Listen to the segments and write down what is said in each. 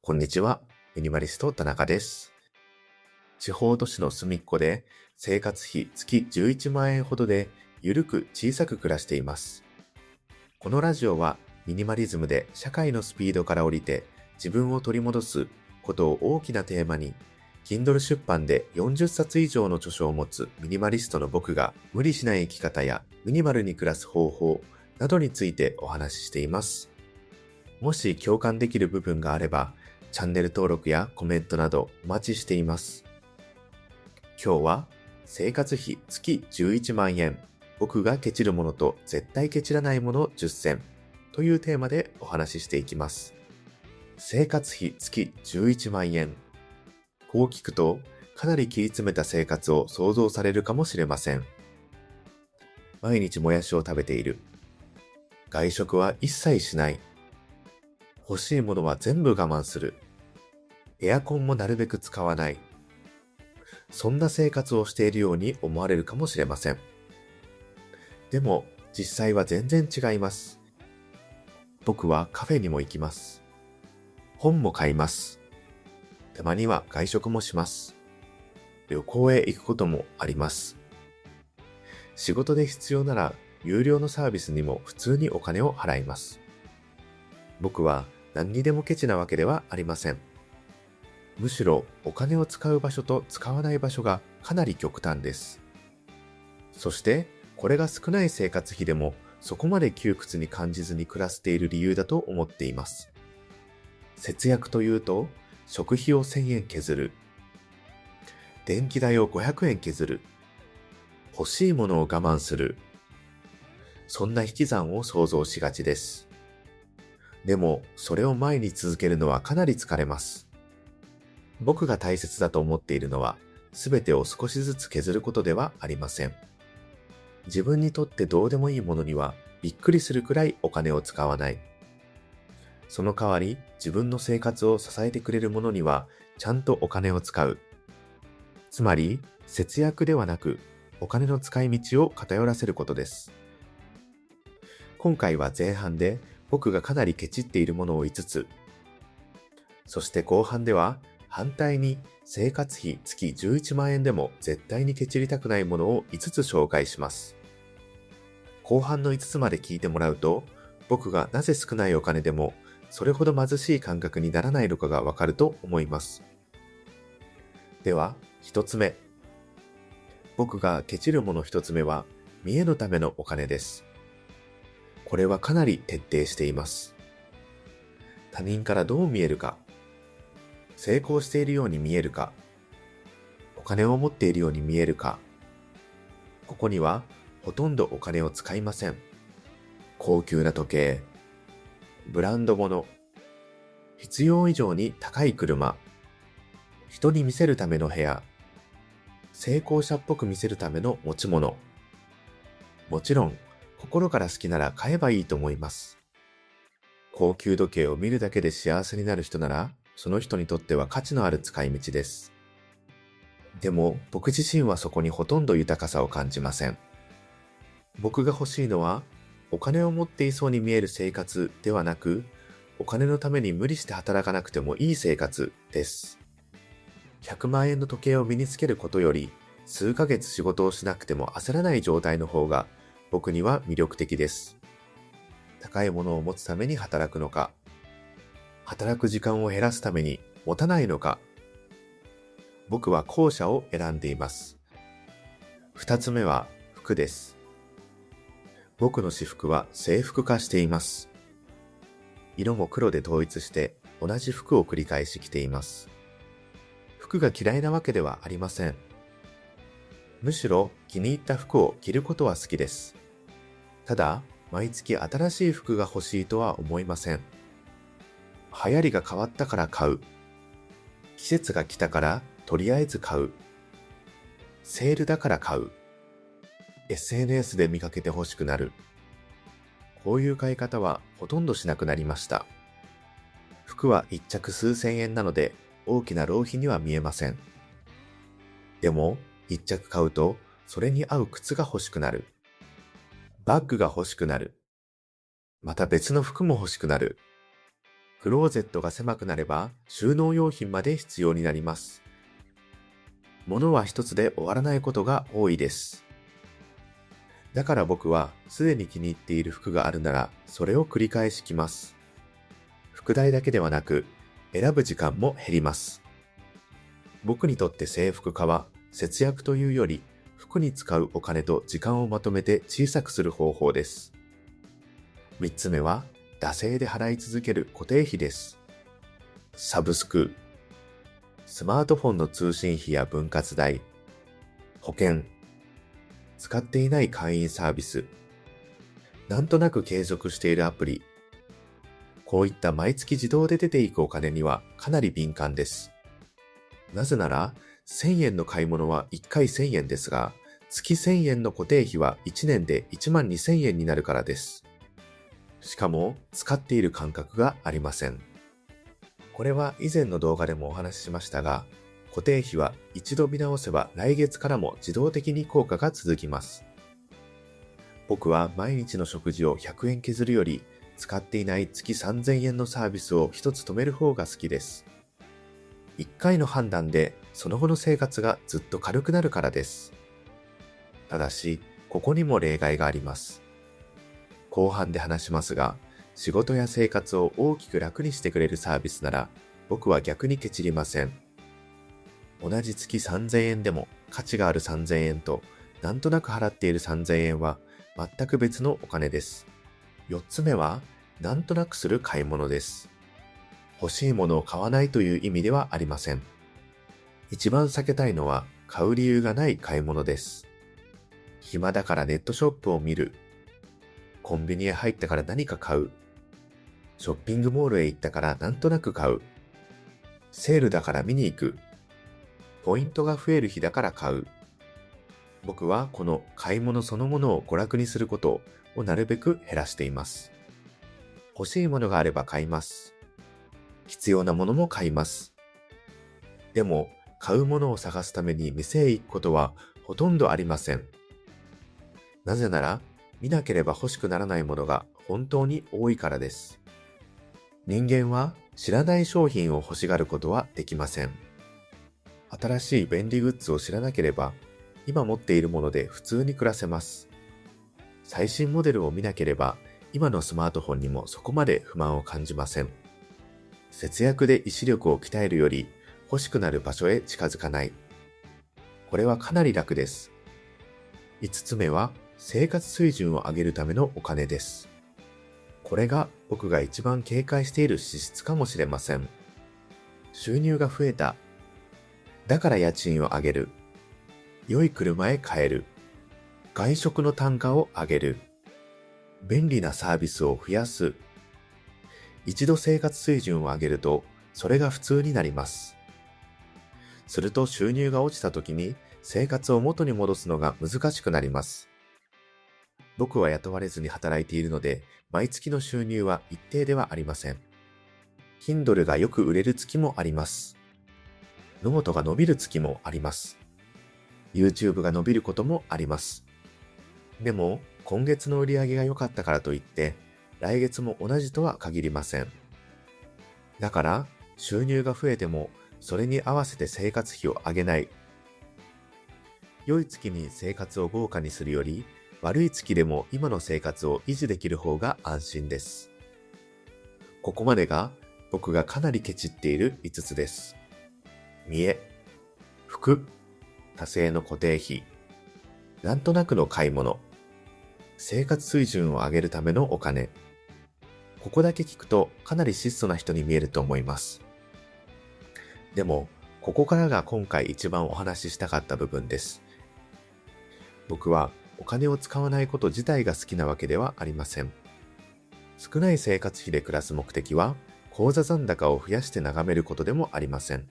こんにちは。ミニマリスト田中です。地方都市の隅っこで生活費月11万円ほどでゆるく小さく暮らしています。このラジオはミニマリズムで社会のスピードから降りて自分を取り戻すことを大きなテーマに、Kindle 出版で40冊以上の著書を持つミニマリストの僕が無理しない生き方やミニマルに暮らす方法などについてお話ししています。もし共感できる部分があれば、チャンネル登録やコメントなどお待ちしています。今日は生活費月11万円、僕がケチるものと絶対ケチらないもの10選というテーマでお話ししていきます。生活費月11万円。こう聞くとかなり切り詰めた生活を想像されるかもしれません。毎日もやしを食べている。外食は一切しない。欲しいものは全部我慢する。エアコンもなるべく使わない。そんな生活をしているように思われるかもしれません。でも実際は全然違います。僕はカフェにも行きます。本も買います。たまには外食もします。旅行へ行くこともあります。仕事で必要なら有料のサービスにも普通にお金を払います。僕は何にでもケチなわけではありません。むしろお金を使う場所と使わない場所がかなり極端です。そしてこれが少ない生活費でもそこまで窮屈に感じずに暮らしている理由だと思っています。節約というと食費を1000円削る、電気代を500円削る、欲しいものを我慢する、そんな引き算を想像しがちです。でもそれを毎日続けるのはかなり疲れます。僕が大切だと思っているのは、すべてを少しずつ削ることではありません。自分にとってどうでもいいものにはびっくりするくらいお金を使わない。その代わり自分の生活を支えてくれるものにはちゃんとお金を使う。つまり節約ではなくお金の使い道を偏らせることです。今回は前半で僕がかなりケチっているものを5つ、そして後半では反対に生活費月11万円でも絶対にケチりたくないものを5つ紹介します。後半の5つまで聞いてもらうと、僕がなぜ少ないお金でもそれほど貧しい感覚にならないのかがわかると思います。では、1つ目。僕がケチるもの1つ目は、見栄のためのお金です。これはかなり徹底しています。他人からどう見えるか、成功しているように見えるか、お金を持っているように見えるか、ここにはほとんどお金を使いません。高級な時計、ブランド物、必要以上に高い車、人に見せるための部屋、成功者っぽく見せるための持ち物。もちろん、心から好きなら買えばいいと思います。高級時計を見るだけで幸せになる人なら、その人にとっては価値のある使い道です。でも僕自身はそこにほとんど豊かさを感じません。僕が欲しいのはお金を持っていそうに見える生活ではなく、お金のために無理して働かなくてもいい生活です。100万円の時計を身につけることより、数ヶ月仕事をしなくても焦らない状態の方が僕には魅力的です。高いものを持つために働くのか、働く時間を減らすために持たないのか、僕は後者を選んでいます。二つ目は服です。僕の私服は制服化しています。色も黒で統一して同じ服を繰り返し着ています。服が嫌いなわけではありません。むしろ気に入った服を着ることは好きです。ただ、毎月新しい服が欲しいとは思いません。流行りが変わったから買う。季節が来たからとりあえず買う。セールだから買う。SNS で見かけて欲しくなる。こういう買い方はほとんどしなくなりました。服は一着数千円なので大きな浪費には見えません。でも一着買うとそれに合う靴が欲しくなる。バッグが欲しくなる。また別の服も欲しくなる。クローゼットが狭くなれば収納用品まで必要になります。物は一つで終わらないことが多いです。だから僕はすでに気に入っている服があるならそれを繰り返し着ます。服代だけではなく選ぶ時間も減ります。僕にとって制服化は節約というより服に使うお金と時間をまとめて小さくする方法です。3つ目は惰性で払い続ける固定費です。サブスク、スマートフォンの通信費や分割代、保険、使っていない会員サービス、なんとなく継続しているアプリ、こういった毎月自動で出ていくお金にはかなり敏感です。なぜなら、1000円の買い物は1回1000円ですが、月1000円の固定費は1年で1万2000円になるからです。しかも、使っている感覚がありません。これは以前の動画でもお話ししましたが、固定費は一度見直せば来月からも自動的に効果が続きます。僕は毎日の食事を100円削るより、使っていない月3000円のサービスを一つ止める方が好きです。1回の判断でその後の生活がずっと軽くなるからです。ただし、ここにも例外があります。後半で話しますが、仕事や生活を大きく楽にしてくれるサービスなら、僕は逆にケチりません。同じ月3000円でも価値がある3000円と、なんとなく払っている3000円は全く別のお金です。4つ目は、なんとなくする買い物です。欲しいものを買わないという意味ではありません。一番避けたいのは買う理由がない買い物です。暇だからネットショップを見る。コンビニへ入ったから何か買う。ショッピングモールへ行ったからなんとなく買う。セールだから見に行く。ポイントが増える日だから買う。僕はこの買い物そのものを娯楽にすることをなるべく減らしています。欲しいものがあれば買います。必要なものも買います。でも、買うものを探すために店へ行くことはほとんどありません。なぜなら、見なければ欲しくならないものが本当に多いからです。人間は知らない商品を欲しがることはできません。新しい便利グッズを知らなければ、今持っているもので普通に暮らせます。最新モデルを見なければ、今のスマートフォンにもそこまで不満を感じません。節約で意志力を鍛えるより、欲しくなる場所へ近づかない。これはかなり楽です。5つ目は、生活水準を上げるためのお金です。これが僕が一番警戒している支出かもしれません。収入が増えた。だから家賃を上げる。良い車へ変える。外食の単価を上げる。便利なサービスを増やす。一度生活水準を上げると、それが普通になります。すると収入が落ちた時に生活を元に戻すのが難しくなります。僕は雇われずに働いているので、毎月の収入は一定ではありません。Kindle がよく売れる月もあります。ノートが伸びる月もあります。YouTube が伸びることもあります。でも、今月の売り上げが良かったからといって、来月も同じとは限りません。だから、収入が増えても、それに合わせて生活費を上げない。良い月に生活を豪華にするより、悪い月でも今の生活を維持できる方が安心です。ここまでが僕がかなりケチっている5つです。見栄、服、多勢の固定費、なんとなくの買い物、生活水準を上げるためのお金。ここだけ聞くとかなり質素な人に見えると思います。でも、ここからが今回一番お話ししたかった部分です。僕はお金を使わないこと自体が好きなわけではありません。少ない生活費で暮らす目的は、口座残高を増やして眺めることでもありません。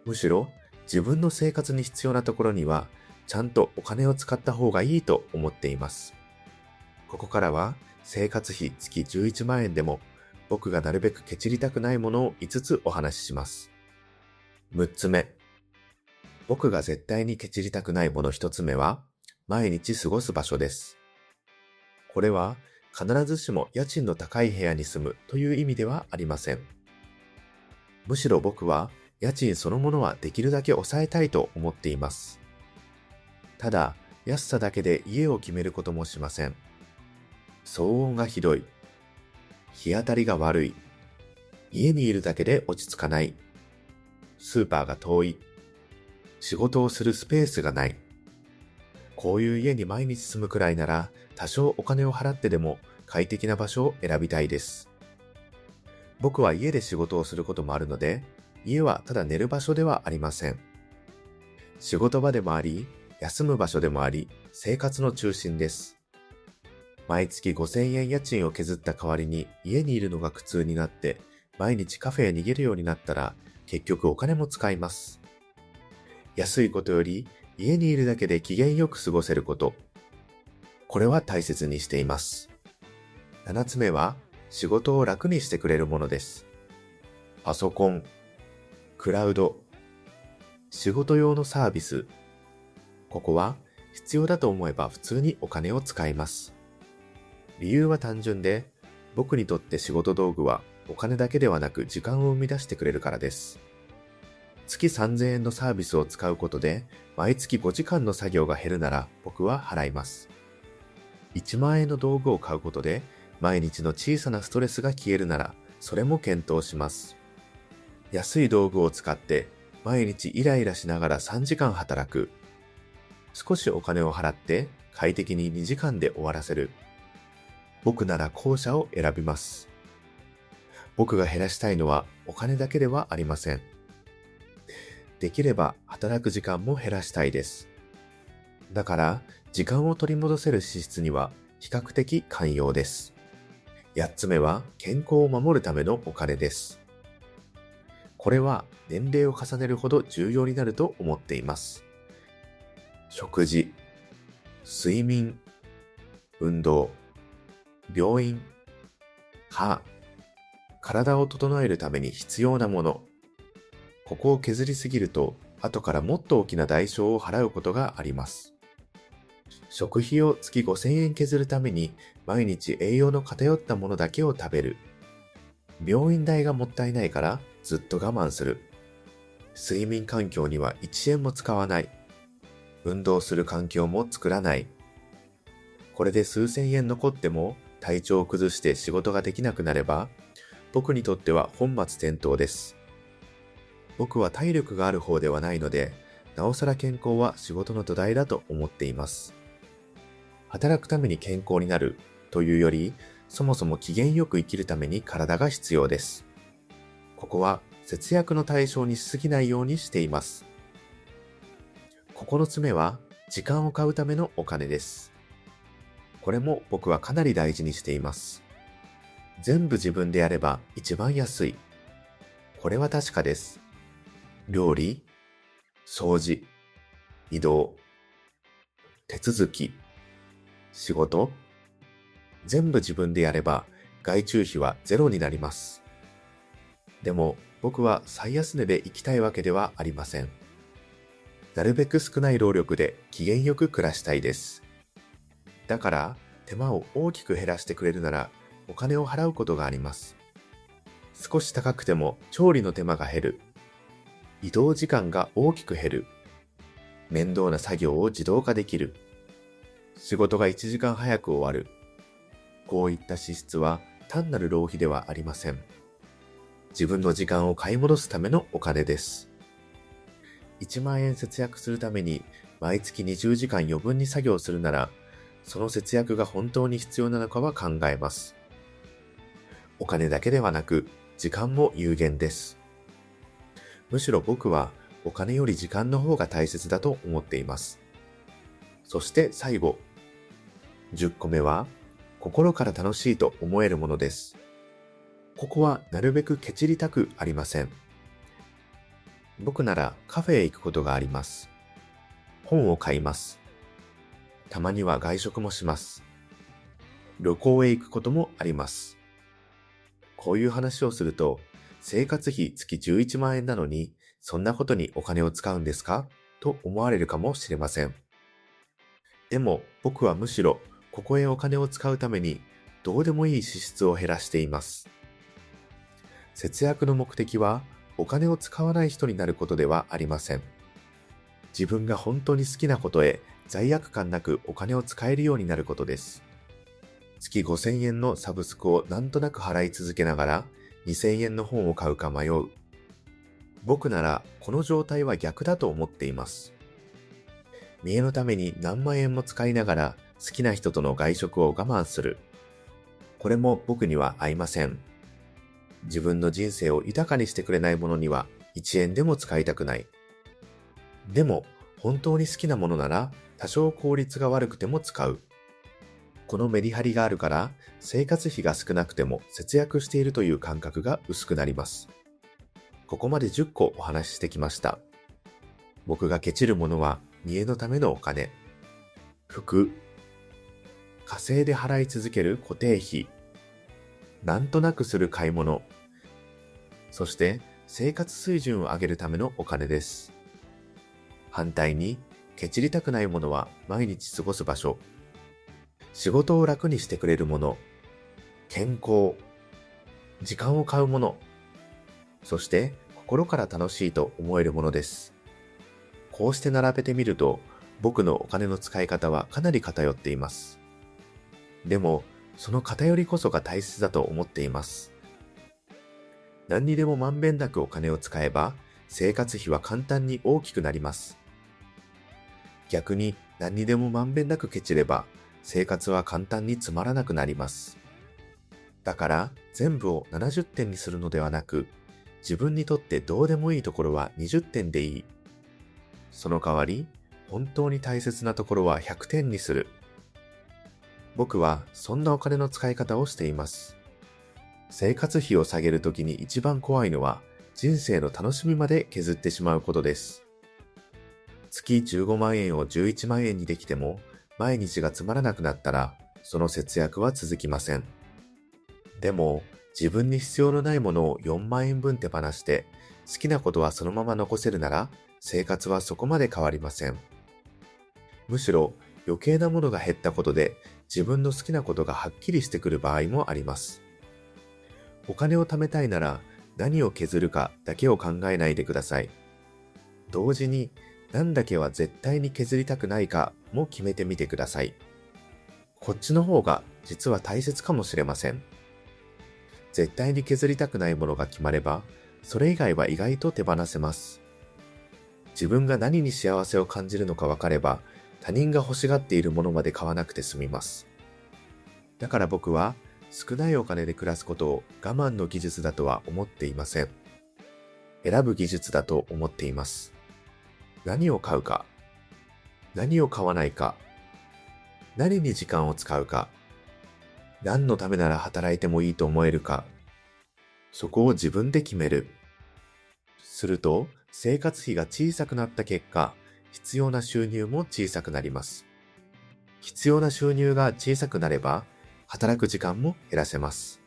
むしろ、自分の生活に必要なところには、ちゃんとお金を使った方がいいと思っています。ここからは、生活費月11万円でも、僕がなるべくケチりたくないものを5つお話しします。6つ目。僕が絶対にケチりたくないもの1つ目は、毎日過ごす場所です。これは必ずしも家賃の高い部屋に住むという意味ではありません。むしろ僕は家賃そのものはできるだけ抑えたいと思っています。ただ、安さだけで家を決めることもしません。騒音がひどい。日当たりが悪い。家にいるだけで落ち着かない。スーパーが遠い。仕事をするスペースがない。こういう家に毎日住むくらいなら、多少お金を払ってでも快適な場所を選びたいです。僕は家で仕事をすることもあるので、家はただ寝る場所ではありません。仕事場でもあり、休む場所でもあり、生活の中心です。毎月5000円家賃を削った代わりに家にいるのが苦痛になって、毎日カフェへ逃げるようになったら、結局お金も使います。安いことより家にいるだけで機嫌よく過ごせること。これは大切にしています。7つ目は仕事を楽にしてくれるものです。パソコン、クラウド、仕事用のサービス。ここは必要だと思えば普通にお金を使います。理由は単純で、僕にとって仕事道具はお金だけではなく時間を生み出してくれるからです。月3000円のサービスを使うことで毎月5時間の作業が減るなら僕は払います。1万円の道具を買うことで毎日の小さなストレスが消えるならそれも検討します。安い道具を使って毎日イライラしながら3時間働く。少しお金を払って快適に2時間で終わらせる。僕なら後者を選びます。僕が減らしたいのはお金だけではありません。できれば働く時間も減らしたいです。だから時間を取り戻せる支出には比較的寛容です。8つ目は健康を守るためのお金です。これは年齢を重ねるほど重要になると思っています。食事、睡眠、運動、病院、歯、体を整えるために必要なもの。ここを削りすぎると、後からもっと大きな代償を払うことがあります。食費を月5000円削るために、毎日栄養の偏ったものだけを食べる。病院代がもったいないからずっと我慢する。睡眠環境には1円も使わない。運動する環境も作らない。これで数千円残っても体調を崩して仕事ができなくなれば、僕にとっては本末転倒です。僕は体力がある方ではないので、なおさら健康は仕事の土台だと思っています。働くために健康になるというより、そもそも機嫌よく生きるために体が必要です。ここは節約の対象にしすぎないようにしています。9つ目は時間を買うためのお金です。これも僕はかなり大事にしています。全部自分でやれば一番安い。これは確かです。料理、掃除、移動、手続き、仕事、全部自分でやれば外注費はゼロになります。でも僕は最安値で行きたいわけではありません。なるべく少ない労力で機嫌よく暮らしたいです。だから手間を大きく減らしてくれるならお金を払うことがあります。少し高くても調理の手間が減る。移動時間が大きく減る。面倒な作業を自動化できる。仕事が1時間早く終わる。こういった支出は単なる浪費ではありません。自分の時間を買い戻すためのお金です。1万円節約するために毎月20時間余分に作業するなら、その節約が本当に必要なのかは考えます。お金だけではなく、時間も有限です。むしろ僕はお金より時間の方が大切だと思っています。そして最後、10個目は、心から楽しいと思えるものです。ここはなるべくケチりたくありません。僕ならカフェへ行くことがあります。本を買います。たまには外食もします。旅行へ行くこともあります。こういう話をすると、生活費月11万円なのに、そんなことにお金を使うんですかと思われるかもしれません。でも僕はむしろ、ここへお金を使うために、どうでもいい支出を減らしています。節約の目的はお金を使わない人になることではありません。自分が本当に好きなことへ罪悪感なくお金を使えるようになることです。月5000円のサブスクをなんとなく払い続けながら2000円の本を買うか迷う。僕ならこの状態は逆だと思っています。見栄のために何万円も使いながら好きな人との外食を我慢する。これも僕には合いません。自分の人生を豊かにしてくれないものには1円でも使いたくない。でも本当に好きなものなら多少効率が悪くても使う。このメリハリがあるから生活費が少なくても節約しているという感覚が薄くなります。ここまで10個お話ししてきました。僕がケチるものは見栄のためのお金、服、稼いで払い続ける固定費、なんとなくする買い物、そして生活水準を上げるためのお金です。反対に、ケチりたくないものは毎日過ごす場所、仕事を楽にしてくれるもの、健康、時間を買うもの、そして心から楽しいと思えるものです。こうして並べてみると、僕のお金の使い方はかなり偏っています。でも、その偏りこそが大切だと思っています。何にでもまんべんなくお金を使えば、生活費は簡単に大きくなります。逆に何にでもまんべんなくケチれば、生活は簡単につまらなくなります。だから全部を70点にするのではなく、自分にとってどうでもいいところは20点でいい。その代わり、本当に大切なところは100点にする。僕はそんなお金の使い方をしています。生活費を下げるときに一番怖いのは、人生の楽しみまで削ってしまうことです。月15万円を11万円にできても、毎日がつまらなくなったら、その節約は続きません。でも、自分に必要のないものを4万円分手放して、好きなことはそのまま残せるなら、生活はそこまで変わりません。むしろ、余計なものが減ったことで、自分の好きなことがはっきりしてくる場合もあります。お金を貯めたいなら、何を削るかだけを考えないでください。同時に、何だけは絶対に削りたくないかも決めてみてください。こっちの方が実は大切かもしれません。絶対に削りたくないものが決まれば、それ以外は意外と手放せます。自分が何に幸せを感じるのか分かれば、他人が欲しがっているものまで買わなくて済みます。だから僕は少ないお金で暮らすことを我慢の技術だとは思っていません。選ぶ技術だと思っています。何を買うか、何を買わないか、何に時間を使うか、何のためなら働いてもいいと思えるか、そこを自分で決める。すると、生活費が小さくなった結果、必要な収入も小さくなります。必要な収入が小さくなれば、働く時間も減らせます。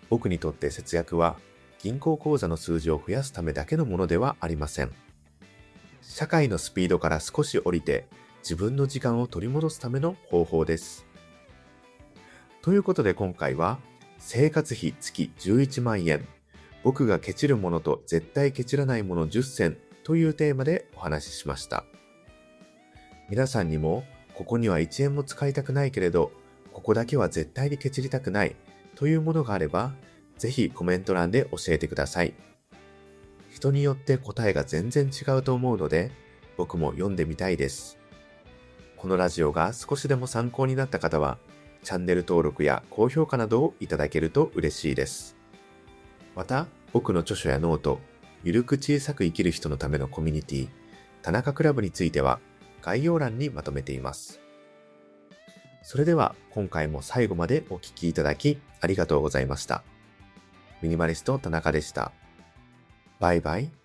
僕にとって節約は、銀行口座の数字を増やすためだけのものではありません。社会のスピードから少し降りて、自分の時間を取り戻すための方法です。ということで今回は、生活費月11万円、僕がケチるものと絶対ケチらないもの10選というテーマでお話ししました。皆さんにも、ここには1円も使いたくないけれど、ここだけは絶対にケチりたくないというものがあれば、ぜひコメント欄で教えてください。人によって答えが全然違うと思うので、僕も読んでみたいです。このラジオが少しでも参考になった方は、チャンネル登録や高評価などをいただけると嬉しいです。また、僕の著書やノート、ゆるく小さく生きる人のためのコミュニティ、田中クラブについては概要欄にまとめています。それでは今回も最後までお聞きいただきありがとうございました。ミニマリスト田中でした。バイバイ。